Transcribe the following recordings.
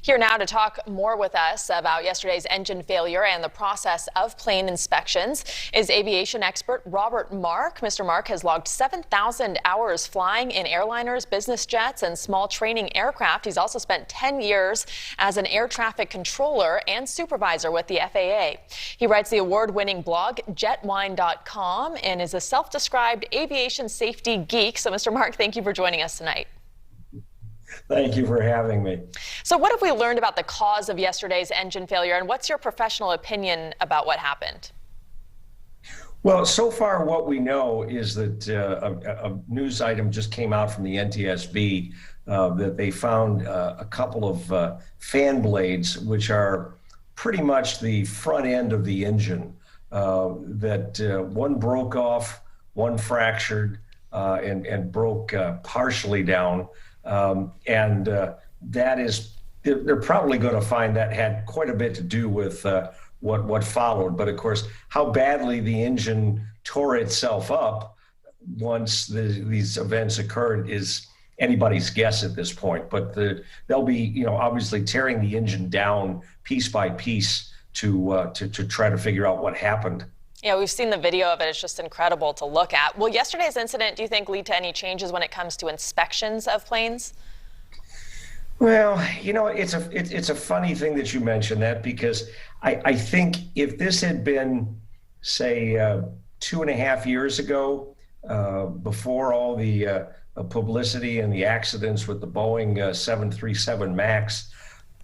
Here now to talk more with us about yesterday's engine failure and the process of plane inspections is aviation expert Robert Mark. Mr. Mark has logged 7,000 hours flying in airliners, business jets, and small training aircraft. He's also spent 10 years as an air traffic controller and supervisor with the FAA. He writes the award-winning blog jetwine.com and is a self-described aviation safety geek. So, Mr. Mark, thank you for joining us tonight. Thank you for having me. So what have we learned about the cause of yesterday's engine failure, and what's your professional opinion about what happened? Well, so far what we know is that a news item just came out from the NTSB that they found a couple of fan blades, which are pretty much the front end of the engine, that one broke off, one fractured, and broke partially down. That is, they're probably going to find that had quite a bit to do with what followed. But of course, how badly the engine tore itself up once these events occurred is anybody's guess at this point. But they'll be, obviously tearing the engine down piece by piece to try to figure out what happened. Yeah, we've seen the video of it. It's just incredible to look at. Will yesterday's incident, do you think, lead to any changes when it comes to inspections of planes? Well, it's a funny thing that you mentioned that, because I think if this had been, say, 2.5 years ago, before all the publicity and the accidents with the Boeing 737 MAX,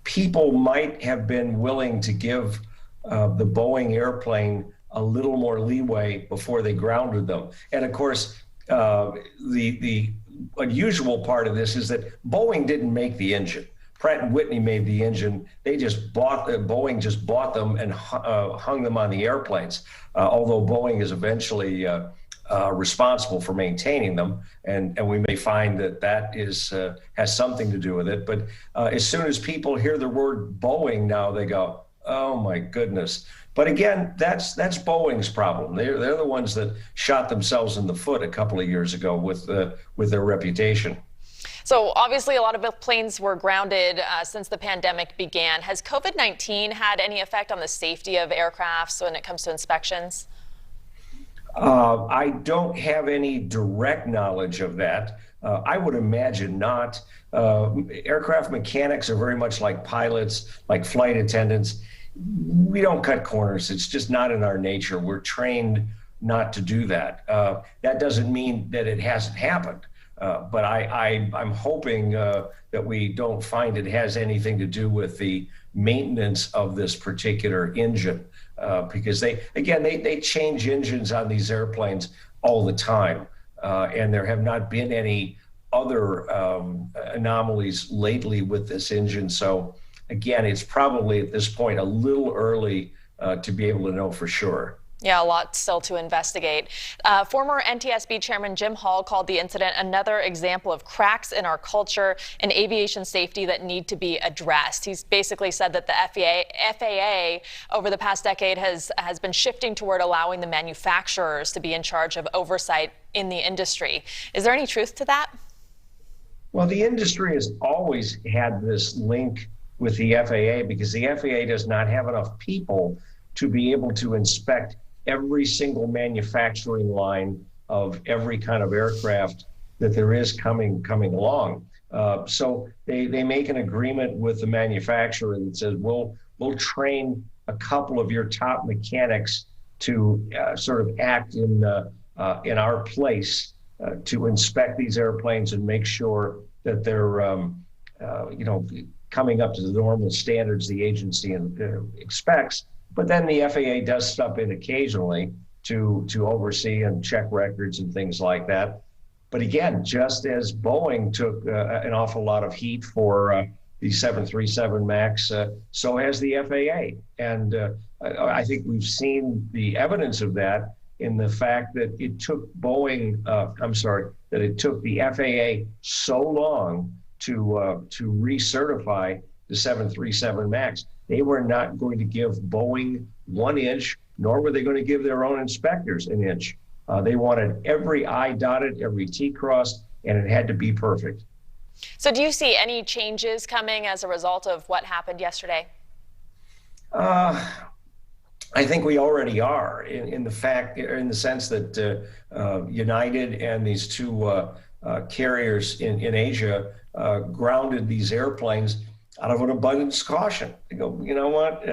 people might have been willing to give the Boeing airplane a little more leeway before they grounded them. And of course, the unusual part of this is that Boeing didn't make the engine. Pratt & Whitney made the engine. They just Boeing just bought them and hung them on the airplanes. Although Boeing is eventually responsible for maintaining them, and we may find that is has something to do with it. But as soon as people hear the word Boeing now, they go, "Oh my goodness." But again, that's Boeing's problem. They're the ones that shot themselves in the foot a couple of years ago with their reputation. So obviously a lot of planes were grounded since the pandemic began. Has COVID-19 had any effect on the safety of aircrafts when it comes to inspections? I don't have any direct knowledge of that. I would imagine not. Aircraft mechanics are very much like pilots, like flight attendants. We don't cut corners. It's just not in our nature. We're trained not to do that. That doesn't mean that it hasn't happened. But I'm hoping that we don't find it has anything to do with the maintenance of this particular engine, because they change engines on these airplanes all the time, and there have not been any other anomalies lately with this engine. So again, it's probably at this point a little early to be able to know for sure. Yeah, a lot still to investigate. Former NTSB Chairman Jim Hall called the incident another example of cracks in our culture and aviation safety that need to be addressed. He's basically said that the FAA over the past decade has been shifting toward allowing the manufacturers to be in charge of oversight in the industry. Is there any truth to that? Well, the industry has always had this link with the FAA because the FAA does not have enough people to be able to inspect every single manufacturing line of every kind of aircraft that there is coming along. So they make an agreement with the manufacturer that says, we'll train a couple of your top mechanics to sort of act in our place to inspect these airplanes and make sure that they're coming up to the normal standards the agency expects. But then the FAA does step in occasionally to oversee and check records and things like that. But again, just as Boeing took an awful lot of heat for the 737 MAX, so has the FAA. And I think we've seen the evidence of that in the fact that it took that it took the FAA so long to recertify the 737 MAX. They were not going to give Boeing 1 inch, nor were they going to give their own inspectors an inch. They wanted every I dotted, every T crossed, and it had to be perfect. So do you see any changes coming as a result of what happened yesterday? I think we already are in the sense that United and these two carriers in Asia grounded these airplanes out of an abundance of caution. They go, you know what?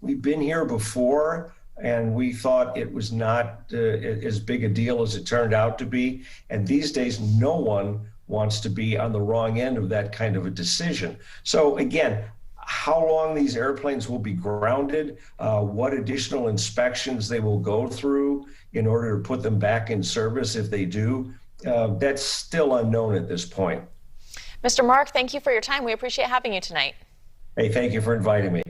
We've been here before, and we thought it was not as big a deal as it turned out to be. And these days, no one wants to be on the wrong end of that kind of a decision. So again, how long these airplanes will be grounded, what additional inspections they will go through in order to put them back in service if they do, that's still unknown at this point. Mr. Mark, thank you for your time. We appreciate having you tonight. Hey, thank you for inviting me.